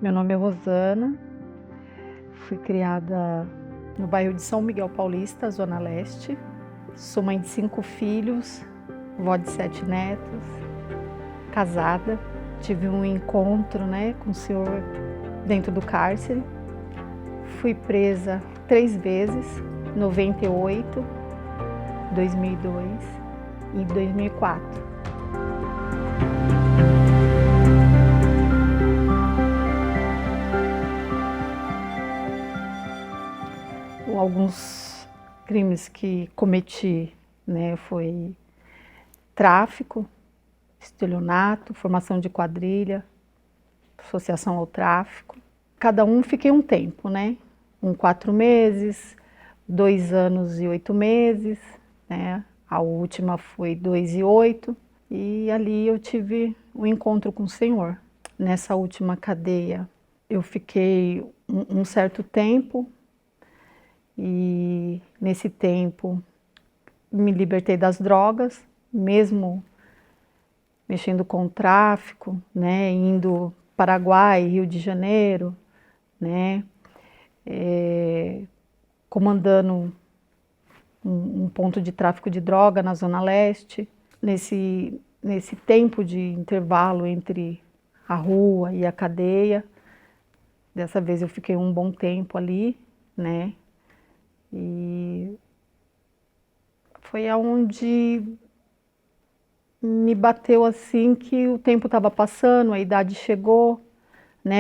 Meu nome é Rosana, fui criada no bairro de São Miguel Paulista, Zona Leste. Sou mãe de 5 filhos, vó de 7 netos, casada. Tive um encontro, com o senhor dentro do cárcere. Fui presa 3 vezes, 98, 2002 e 2004. Alguns crimes que cometi, foi tráfico, estelionato, formação de quadrilha, associação ao tráfico. Cada um fiquei um tempo, 4 meses, 2 anos e 8 meses, A última foi 2 e 8, e ali eu tive um encontro com o Senhor. Nessa última cadeia eu fiquei um certo tempo, e nesse tempo me libertei das drogas, mesmo mexendo com o tráfico, indo Paraguai, Rio de Janeiro, comandando um ponto de tráfico de droga na Zona Leste. Nesse tempo de intervalo entre a rua e a cadeia, dessa vez eu fiquei um bom tempo ali, E foi aonde me bateu assim que o tempo estava passando, a idade chegou,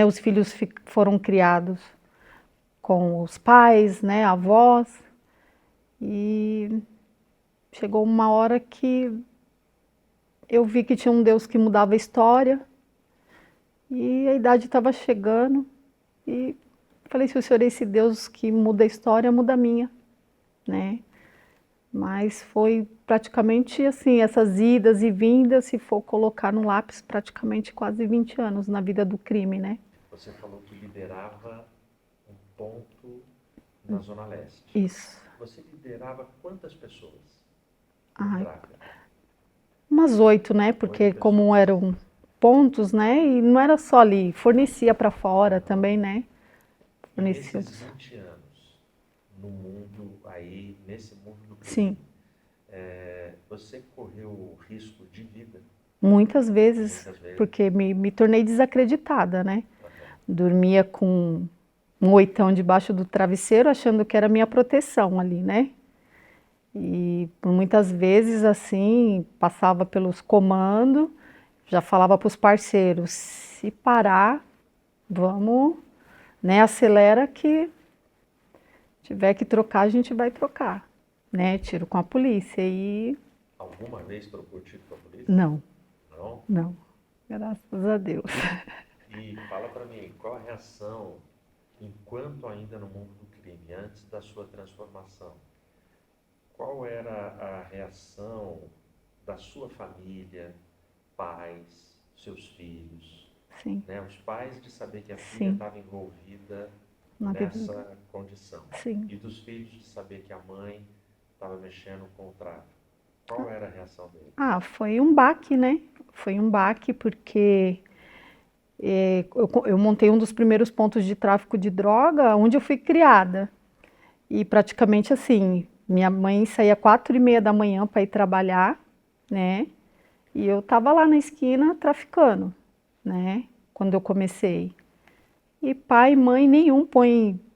os filhos foram criados com os pais, avós, e chegou uma hora que eu vi que tinha um Deus que mudava a história, e a idade estava chegando, e falei, se o Senhor é esse Deus que muda a história, muda a minha, Mas foi praticamente assim, essas idas e vindas, se for colocar no lápis, praticamente quase 20 anos na vida do crime, Você falou que liderava um ponto na Zona Leste. Isso. Você liderava quantas pessoas? Umas 8, Porque 8 como eram pontos, E não era só ali, fornecia para fora também, Fornecia. E nesses 20 anos, no mundo aí, nesse mundo do Sim. crime, você correu risco de vida? Muitas vezes, porque me tornei desacreditada, Dormia com um 8 debaixo do travesseiro, achando que era minha proteção ali, E por muitas vezes, assim, passava pelos comandos, já falava para os parceiros, se parar, vamos, acelera que tiver que trocar, a gente vai trocar, Tiro com a polícia e... Alguma vez trocou tiro com a polícia? Não. Não? Não, graças a Deus. E fala para mim, qual a reação, enquanto ainda no mundo do crime, antes da sua transformação, qual era a reação da sua família, pais, seus filhos? Sim. Os pais de saber que a filha estava envolvida nessa condição. Sim. E dos filhos de saber que a mãe estava mexendo com o tráfico. Qual era a reação deles? Foi um baque, Foi um baque porque eu montei um dos primeiros pontos de tráfico de droga onde eu fui criada. E praticamente assim, minha mãe saía 4h30 da manhã para ir trabalhar, E eu estava lá na esquina traficando, Quando eu comecei. E pai e mãe nenhum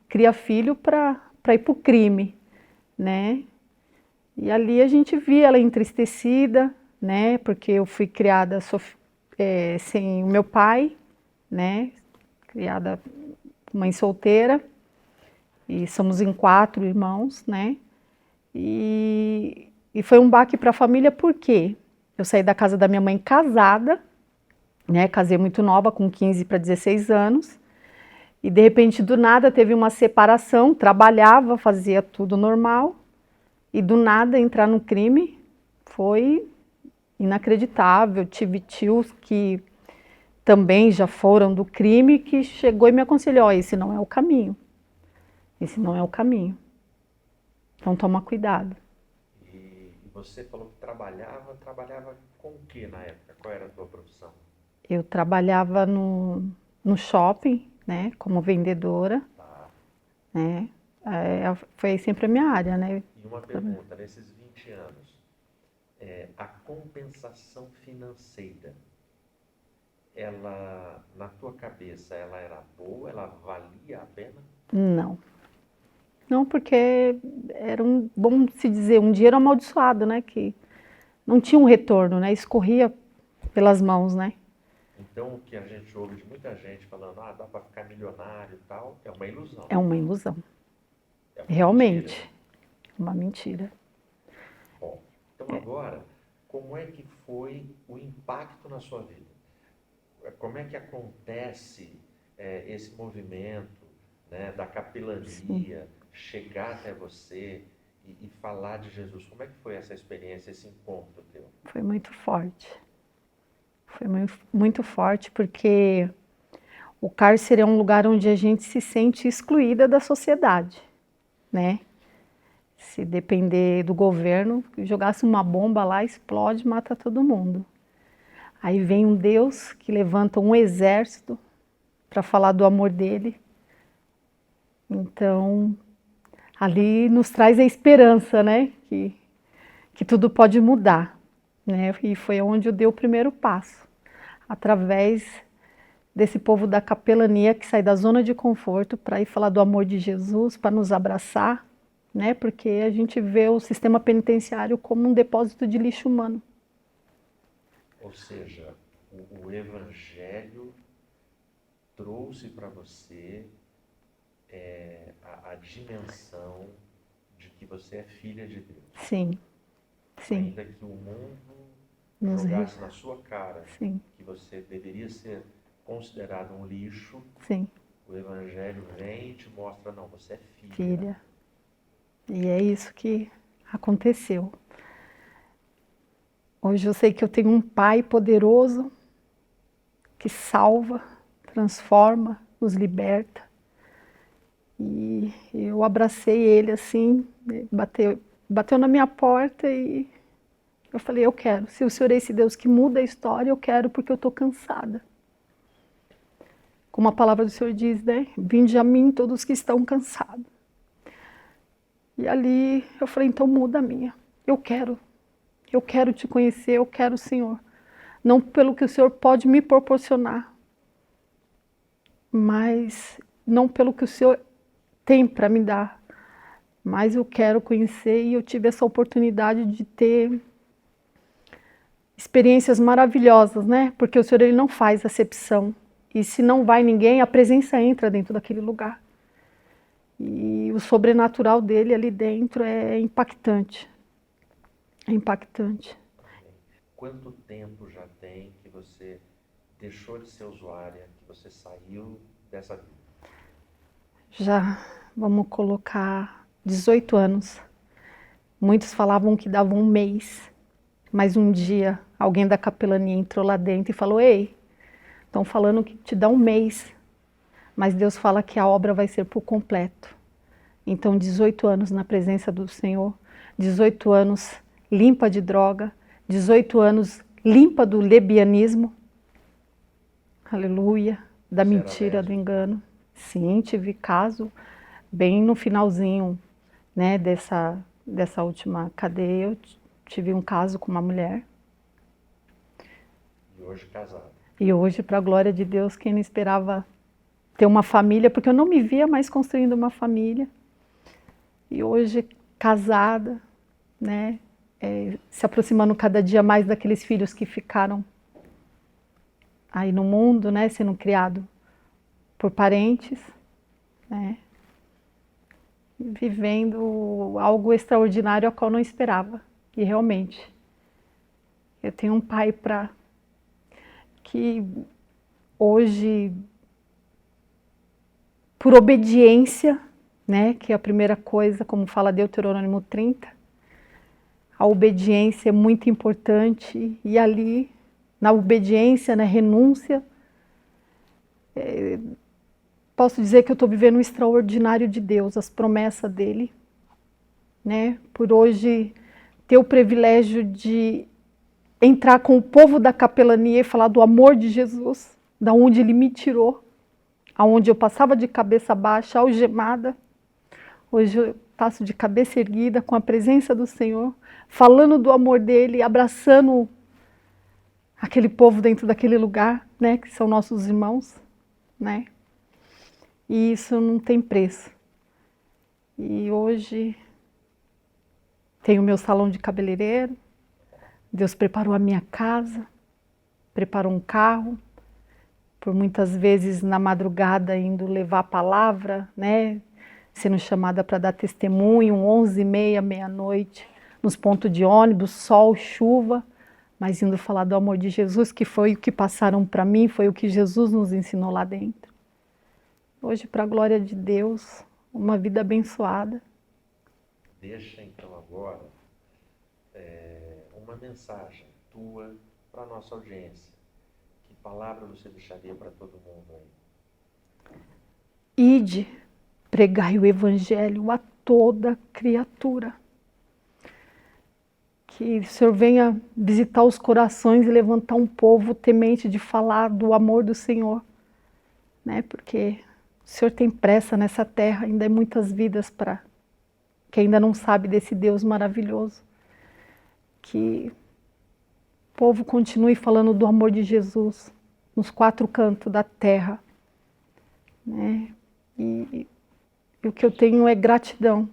cria filho para ir para o crime, E ali a gente via ela entristecida, Porque eu fui criada sem o meu pai, Criada mãe solteira. E somos em 4 irmãos, E foi um baque para a família, por quê? Eu saí da casa da minha mãe casada, Casei muito nova, com 15 para 16 anos. E de repente, do nada, teve uma separação, trabalhava, fazia tudo normal. E do nada, entrar no crime foi inacreditável. Tive tios que também já foram do crime, que chegou e me aconselhou, esse não é o caminho. Esse não é o caminho. Então toma cuidado. E Você falou que trabalhava com o que na época? Qual era a tua profissão? Eu trabalhava no shopping, né, como vendedora, Tá. né, foi sempre a minha área, né. E uma pergunta, nesses 20 anos, a compensação financeira, ela, na tua cabeça, ela era boa, ela valia a pena? Não, não porque era vamos se dizer, um dinheiro amaldiçoado, né, que não tinha um retorno, né, escorria pelas mãos, né. Então, o que a gente ouve de muita gente falando, dá para ficar milionário e tal, é uma ilusão. É uma ilusão, É uma realmente, mentira. uma mentira. Bom, então agora, como é que foi o impacto na sua vida? Como é que acontece esse movimento, né, da capelania, chegar até você e falar de Jesus? Como é que foi essa experiência, esse encontro teu? Foi muito forte. Foi muito forte porque o cárcere é um lugar onde a gente se sente excluída da sociedade, né? Se depender do governo, jogasse uma bomba lá, explode, mata todo mundo. Aí vem um Deus que levanta um exército para falar do amor dele. Então, ali nos traz a esperança, né? Que tudo pode mudar, né? E foi onde eu dei o primeiro passo, através desse povo da capelania que sai da zona de conforto para ir falar do amor de Jesus, para nos abraçar, né? Porque a gente vê o sistema penitenciário como um depósito de lixo humano. Ou seja, o Evangelho trouxe para você a dimensão de que você é filha de Deus. Sim, sim. Ainda que o mundo Nos jogasse na sua cara Sim, que você deveria ser considerado um lixo, sim, o Evangelho vem e te mostra, não, você é filha. filha. E é isso que aconteceu. Hoje eu sei que eu tenho um pai poderoso que salva, transforma, nos liberta. E eu abracei ele assim, bateu na minha porta e eu falei, eu quero. Se o Senhor é esse Deus que muda a história, eu quero porque eu estou cansada. Como a palavra do Senhor diz, né? Vinde a mim todos que estão cansados. E ali eu falei, então muda a minha. Eu quero te conhecer, eu quero o Senhor. Não pelo que o Senhor pode me proporcionar, mas não pelo que o Senhor tem para me dar. Mas eu quero conhecer e eu tive essa oportunidade de ter experiências maravilhosas, né? Porque o Senhor ele não faz acepção. E se não vai ninguém, a presença entra dentro daquele lugar. E o sobrenatural dele ali dentro é impactante. É impactante. Quanto tempo já tem que você deixou de ser usuária, que você saiu dessa vida? Já vamos colocar 18 anos. Muitos falavam que dava um mês, mas um dia alguém da capelania entrou lá dentro e falou, ei, estão falando que te dá um mês, mas Deus fala que a obra vai ser por completo. Então 18 anos na presença do Senhor, 18 anos limpa de droga, 18 anos limpa do lebianismo, aleluia, da Você mentira, do engano. Sim, tive caso bem no finalzinho, né, dessa última cadeia, eu tive um caso com uma mulher. E hoje casado. E hoje, para a glória de Deus, quem não esperava ter uma família, porque eu não me via mais construindo uma família. E hoje, casada, né, se aproximando cada dia mais daqueles filhos que ficaram aí no mundo, né, sendo criado por parentes, né, vivendo algo extraordinário ao qual não esperava. E realmente, eu tenho um pai que hoje, por obediência, né, que é a primeira coisa, como fala Deuteronômio 30, a obediência é muito importante e ali, na obediência, na renúncia, posso dizer que eu estou vivendo um extraordinário de Deus, as promessas dele, né, por hoje ter o privilégio de entrar com o povo da capelania e falar do amor de Jesus, da onde Ele me tirou, aonde eu passava de cabeça baixa, algemada. Hoje eu passo de cabeça erguida com a presença do Senhor, falando do amor dEle, abraçando aquele povo dentro daquele lugar, né, que são nossos irmãos, né? E isso não tem preço. E hoje tenho o meu salão de cabeleireiro, Deus preparou a minha casa, preparou um carro, por muitas vezes na madrugada indo levar a palavra, né? Sendo chamada para dar testemunho, 11h30, meia-noite, nos pontos de ônibus, sol, chuva, mas indo falar do amor de Jesus, que foi o que passaram para mim, foi o que Jesus nos ensinou lá dentro. Hoje, para a glória de Deus, uma vida abençoada. Deixa então agora uma mensagem tua para a nossa audiência. Que palavra você deixaria para todo mundo aí? Ide, pregai o evangelho a toda criatura. Que o Senhor venha visitar os corações e levantar um povo temente de falar do amor do Senhor, né? Porque o Senhor tem pressa nessa terra, ainda é muitas vidas para que ainda não sabe desse Deus maravilhoso. Que o povo continue falando do amor de Jesus nos 4 cantos da terra, né? E o que eu tenho é gratidão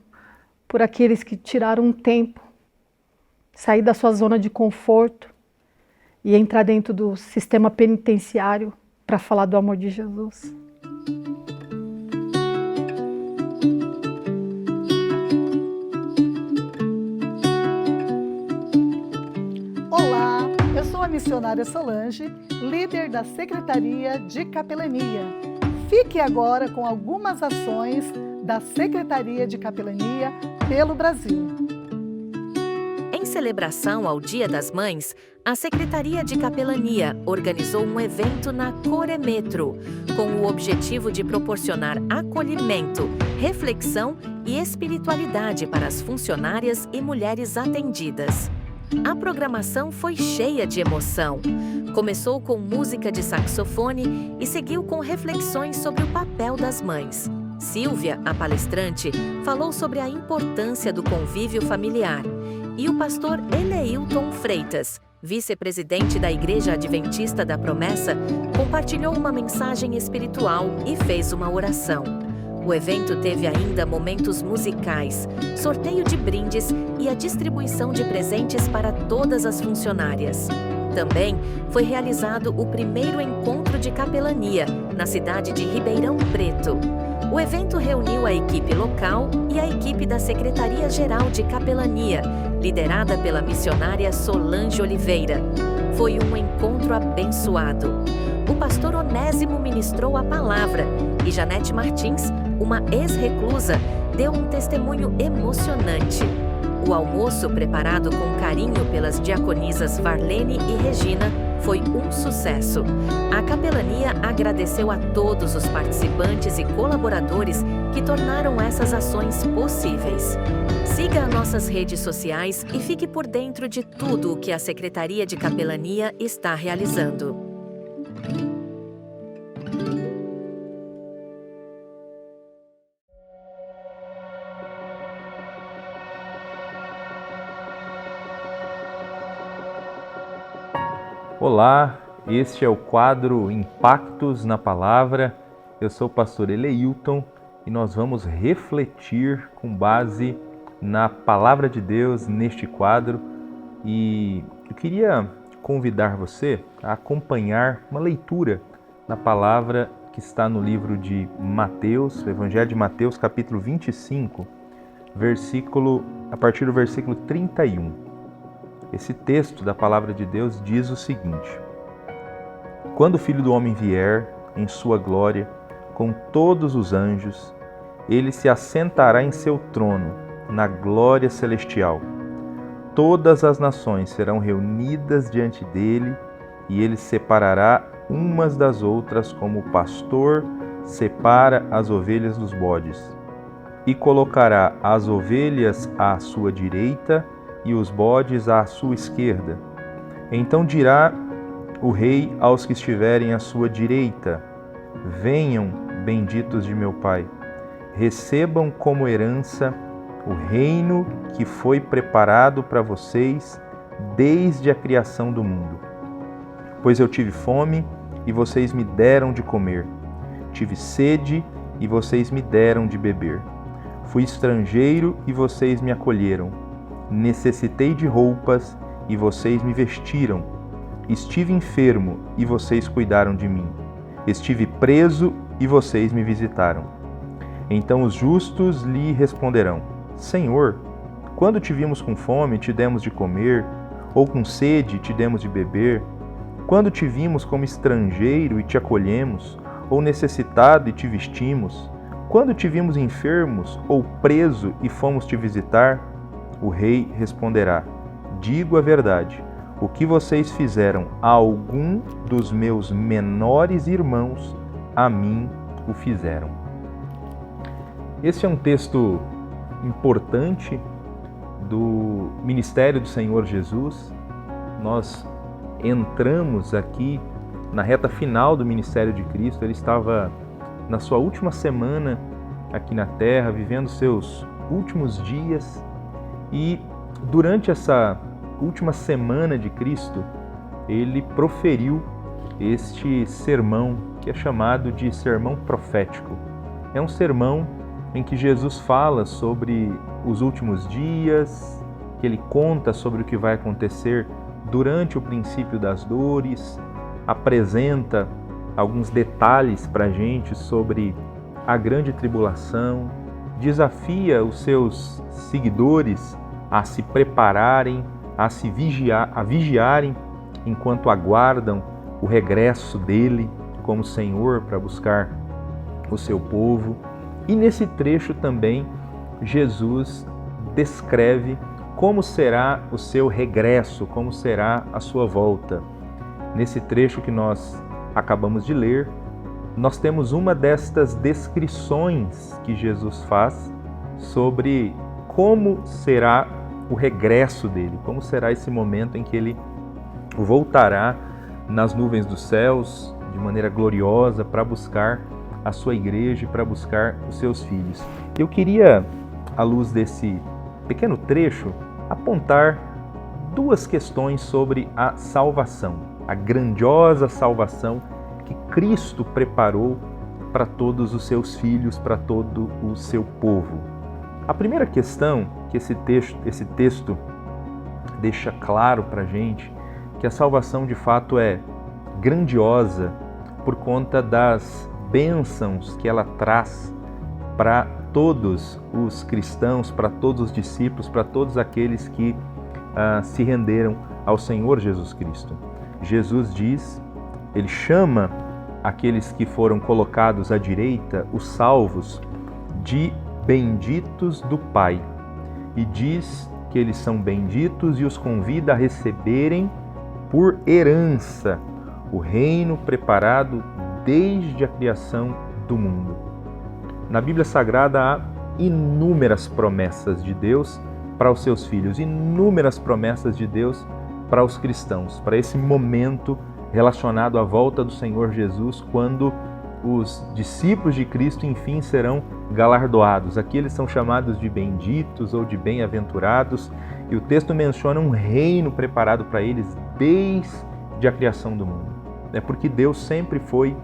por aqueles que tiraram um tempo, sair da sua zona de conforto e entrar dentro do sistema penitenciário para falar do amor de Jesus. Olá, eu sou a missionária Solange, líder da Secretaria de Capelania. Fique agora com algumas ações da Secretaria de Capelania pelo Brasil. Em celebração ao Dia das Mães, a Secretaria de Capelania organizou um evento na Coremetro, com o objetivo de proporcionar acolhimento, reflexão e espiritualidade para as funcionárias e mulheres atendidas. A programação foi cheia de emoção. Começou com música de saxofone e seguiu com reflexões sobre o papel das mães. Silvia, a palestrante, falou sobre a importância do convívio familiar. E o pastor Eleilton Freitas, vice-presidente da Igreja Adventista da Promessa, compartilhou uma mensagem espiritual e fez uma oração. O evento teve ainda momentos musicais, sorteio de brindes e a distribuição de presentes para todas as funcionárias. Também foi realizado o primeiro encontro de capelania na cidade de Ribeirão Preto. O evento reuniu a equipe local e a equipe da Secretaria-Geral de Capelania, liderada pela missionária Solange Oliveira. Foi um encontro abençoado. O pastor Onésimo ministrou a palavra e Janete Martins, uma ex-reclusa, deu um testemunho emocionante. O almoço, preparado com carinho pelas diaconisas Varlene e Regina, foi um sucesso. A capelania agradeceu a todos os participantes e colaboradores que tornaram essas ações possíveis. Siga nossas redes sociais e fique por dentro de tudo o que a Secretaria de Capelania está realizando. Olá, este é o quadro Impactos na Palavra. Eu sou o pastor Eleilton e nós vamos refletir com base na Palavra de Deus neste quadro. E eu queria convidar você a acompanhar uma leitura na palavra que está no livro de Mateus, o Evangelho de Mateus, capítulo 25, a partir do versículo 31. Esse texto da palavra de Deus diz o seguinte: Quando o Filho do Homem vier em sua glória, com todos os anjos, ele se assentará em seu trono, na glória celestial. Todas as nações serão reunidas diante dele, e ele separará umas das outras como o pastor separa as ovelhas dos bodes, e colocará as ovelhas à sua direita e os bodes à sua esquerda. Então dirá o rei aos que estiverem à sua direita: venham, benditos de meu Pai, recebam como herança o reino que foi preparado para vocês desde a criação do mundo. Pois eu tive fome e vocês me deram de comer, tive sede e vocês me deram de beber. Fui estrangeiro e vocês me acolheram, necessitei de roupas e vocês me vestiram. Estive enfermo e vocês cuidaram de mim. Estive preso e vocês me visitaram. Então os justos lhe responderão: Senhor, quando te vimos com fome, te demos de comer, ou com sede, te demos de beber? Quando te vimos como estrangeiro e te acolhemos, ou necessitado e te vestimos? Quando te vimos enfermos ou preso e fomos te visitar? O rei responderá: digo a verdade, o que vocês fizeram a algum dos meus menores irmãos, a mim o fizeram. Este é um texto importante do ministério do Senhor Jesus. Nós entramos aqui na reta final do ministério de Cristo. Ele estava na sua última semana aqui na terra, vivendo seus últimos dias, e durante essa última semana de Cristo, ele proferiu este sermão que é chamado de sermão profético. É um sermão em que Jesus fala sobre os últimos dias, que ele conta sobre o que vai acontecer durante o princípio das dores, apresenta alguns detalhes para a gente sobre a grande tribulação, desafia os seus seguidores a se prepararem, a vigiarem enquanto aguardam o regresso dele como Senhor para buscar o seu povo. E nesse trecho também Jesus descreve como será o seu regresso, como será a sua volta. Nesse trecho que nós acabamos de ler, nós temos uma destas descrições que Jesus faz sobre como será o regresso dele, como será esse momento em que ele voltará nas nuvens dos céus de maneira gloriosa para buscar a sua igreja e para buscar os seus filhos. Eu queria, à luz desse pequeno trecho, apontar duas questões sobre a salvação, a grandiosa salvação que Cristo preparou para todos os seus filhos, para todo o seu povo. A primeira questão que esse texto deixa claro para a gente, que a salvação de fato é grandiosa por conta das bênçãos que ela traz para todos os cristãos, para todos os discípulos, para todos aqueles que se renderam ao Senhor Jesus Cristo. Jesus diz, ele chama aqueles que foram colocados à direita, os salvos, de benditos do Pai, e diz que eles são benditos e os convida a receberem por herança o reino preparado desde a criação do mundo. Na Bíblia Sagrada há inúmeras promessas de Deus para os seus filhos, inúmeras promessas de Deus para os cristãos, para esse momento relacionado à volta do Senhor Jesus, quando os discípulos de Cristo, enfim, serão galardoados. Aqui eles são chamados de benditos ou de bem-aventurados, e o texto menciona um reino preparado para eles desde a criação do mundo. É porque Deus sempre foi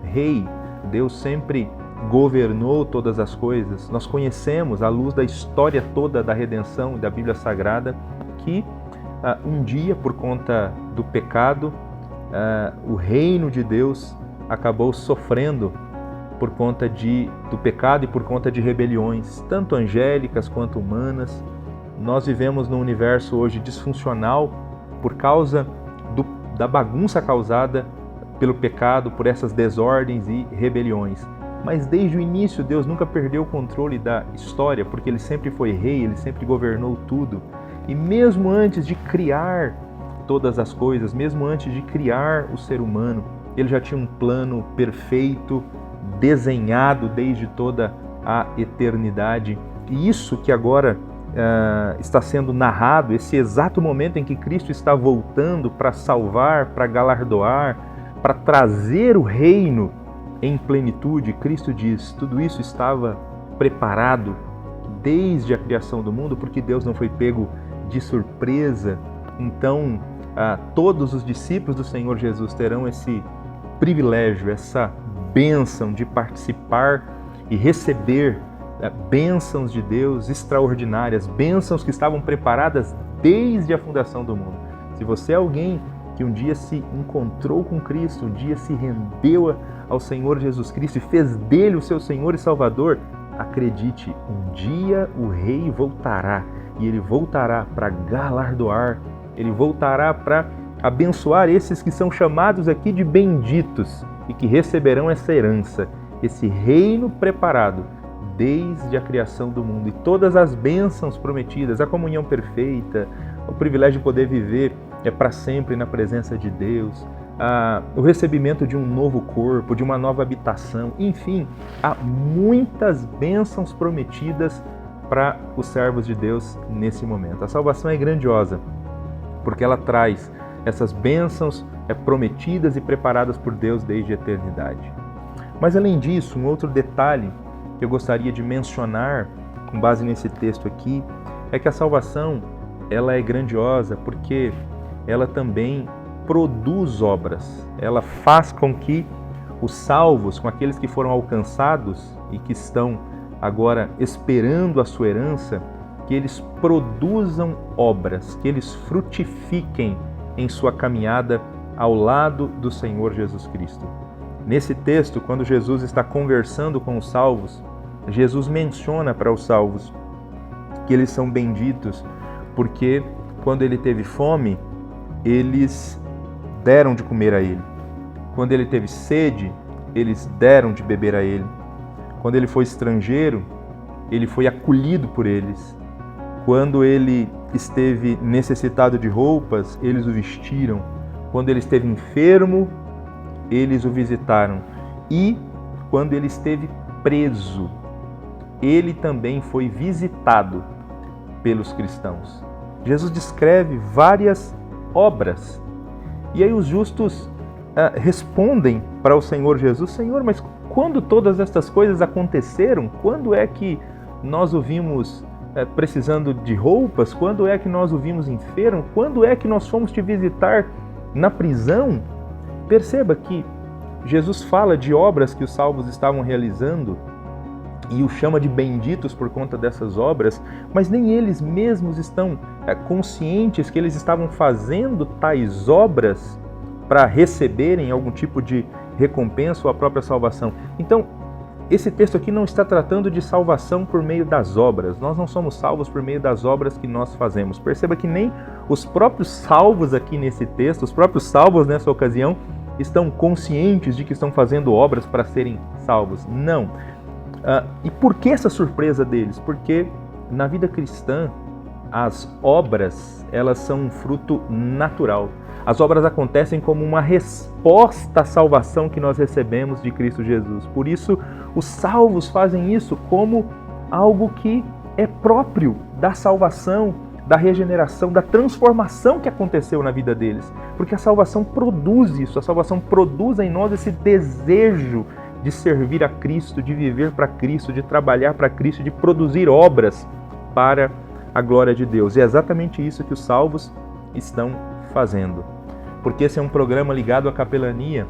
rei, Deus sempre governou todas as coisas. Nós conhecemos, à luz da história toda da redenção e da Bíblia Sagrada, que um dia, por conta do pecado, o reino de Deus acabou sofrendo por conta do pecado e por conta de rebeliões, tanto angélicas quanto humanas. Nós vivemos num universo hoje disfuncional por causa da bagunça causada pelo pecado, por essas desordens e rebeliões. Mas desde o início Deus nunca perdeu o controle da história, porque Ele sempre foi rei, Ele sempre governou tudo. E mesmo antes de criar todas as coisas, mesmo antes de criar o ser humano, Ele já tinha um plano perfeito, desenhado desde toda a eternidade. E isso que agora está sendo narrado, esse exato momento em que Cristo está voltando para salvar, para galardoar, para trazer o reino em plenitude, Cristo diz, tudo isso estava preparado desde a criação do mundo, porque Deus não foi pego de surpresa. Então, todos os discípulos do Senhor Jesus terão esse privilégio, essa bênção de participar e receber bênçãos de Deus extraordinárias, bênçãos que estavam preparadas desde a fundação do mundo. Se você é alguém que um dia se encontrou com Cristo, um dia se rendeu ao Senhor Jesus Cristo e fez dele o seu Senhor e Salvador, acredite, um dia o Rei voltará, e ele voltará para galardoar, ele voltará para abençoar esses que são chamados aqui de benditos e que receberão essa herança, esse reino preparado desde a criação do mundo. E todas as bênçãos prometidas, a comunhão perfeita, o privilégio de poder viver para sempre na presença de Deus, o recebimento de um novo corpo, de uma nova habitação, enfim, há muitas bênçãos prometidas para os servos de Deus nesse momento. A salvação é grandiosa, porque ela traz essas bênçãos prometidas e preparadas por Deus desde a eternidade. Mas além disso, um outro detalhe que eu gostaria de mencionar, com base nesse texto aqui, é que a salvação ela é grandiosa porque ela também produz obras. Ela faz com que os salvos, com aqueles que foram alcançados e que estão agora esperando a sua herança, que eles produzam obras, que eles frutifiquem em sua caminhada ao lado do Senhor Jesus Cristo. Nesse texto, quando Jesus está conversando com os salvos, Jesus menciona para os salvos que eles são benditos, porque quando ele teve fome, eles deram de comer a ele. Quando ele teve sede, eles deram de beber a ele. Quando ele foi estrangeiro, ele foi acolhido por eles. Quando ele esteve necessitado de roupas, eles o vestiram. Quando ele esteve enfermo, eles o visitaram. E quando ele esteve preso, ele também foi visitado pelos cristãos. Jesus descreve várias obras. E aí os justos respondem para o Senhor Jesus: Senhor, mas quando todas estas coisas aconteceram? Quando é que nós o vimos precisando de roupas? Quando é que nós o vimos enfermo? Quando é que nós fomos te visitar na prisão? Perceba que Jesus fala de obras que os salvos estavam realizando e o chama de benditos por conta dessas obras, mas nem eles mesmos estão conscientes que eles estavam fazendo tais obras para receberem algum tipo de recompensa ou a própria salvação. Então, esse texto aqui não está tratando de salvação por meio das obras. Nós não somos salvos por meio das obras que nós fazemos. Perceba que nem os próprios salvos aqui nesse texto, os próprios salvos nessa ocasião, estão conscientes de que estão fazendo obras para serem salvos. Não. E por que essa surpresa deles? Porque na vida cristã, as obras, elas são um fruto natural. As obras acontecem como uma resposta à salvação que nós recebemos de Cristo Jesus. Por isso, os salvos fazem isso como algo que é próprio da salvação, da regeneração, da transformação que aconteceu na vida deles. Porque a salvação produz isso, a salvação produz em nós esse desejo de servir a Cristo, de viver para Cristo, de trabalhar para Cristo, de produzir obras para a glória de Deus. E é exatamente isso que os salvos estão fazendo. Porque esse é um programa ligado à capelania,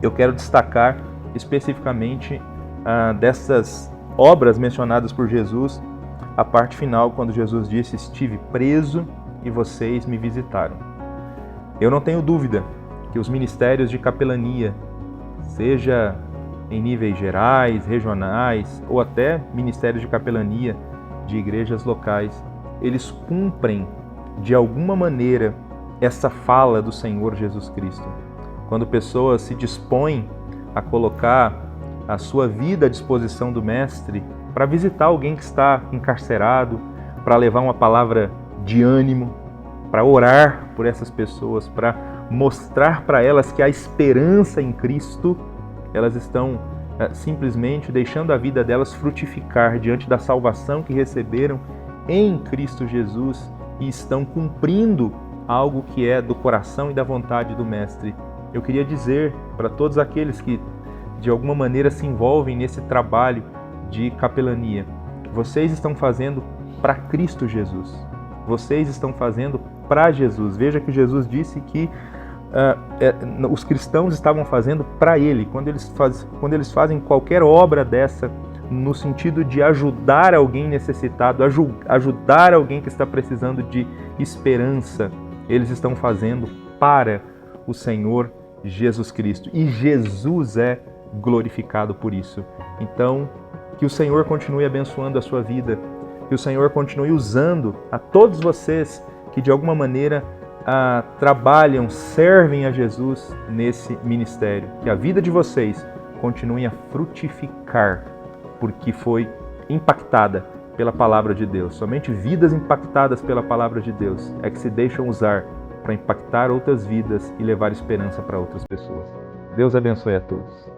eu quero destacar especificamente dessas obras mencionadas por Jesus, a parte final, quando Jesus disse: estive preso e vocês me visitaram. Eu não tenho dúvida que os ministérios de capelania, seja em níveis gerais, regionais ou até ministérios de capelania de igrejas locais, eles cumprem de alguma maneira essa fala do Senhor Jesus Cristo. Quando pessoas se dispõem a colocar a sua vida à disposição do Mestre para visitar alguém que está encarcerado, para levar uma palavra de ânimo, para orar por essas pessoas, para mostrar para elas que há esperança em Cristo, elas estão simplesmente deixando a vida delas frutificar diante da salvação que receberam em Cristo Jesus e estão cumprindo algo que é do coração e da vontade do Mestre. Eu queria dizer para todos aqueles que de alguma maneira se envolvem nesse trabalho de capelania, vocês estão fazendo para Cristo Jesus. Vocês estão fazendo para Jesus. Veja que Jesus disse que os cristãos estavam fazendo para Ele. Quando eles fazem qualquer obra dessa, no sentido de ajudar alguém necessitado, ajudar alguém que está precisando de esperança, eles estão fazendo para o Senhor Jesus Cristo. E Jesus é glorificado por isso. Então, que o Senhor continue abençoando a sua vida, que o Senhor continue usando a todos vocês que de alguma maneira trabalham, servem a Jesus nesse ministério. Que a vida de vocês continue a frutificar, porque foi impactada pela palavra de Deus. Somente vidas impactadas pela palavra de Deus é que se deixam usar para impactar outras vidas e levar esperança para outras pessoas. Deus abençoe a todos.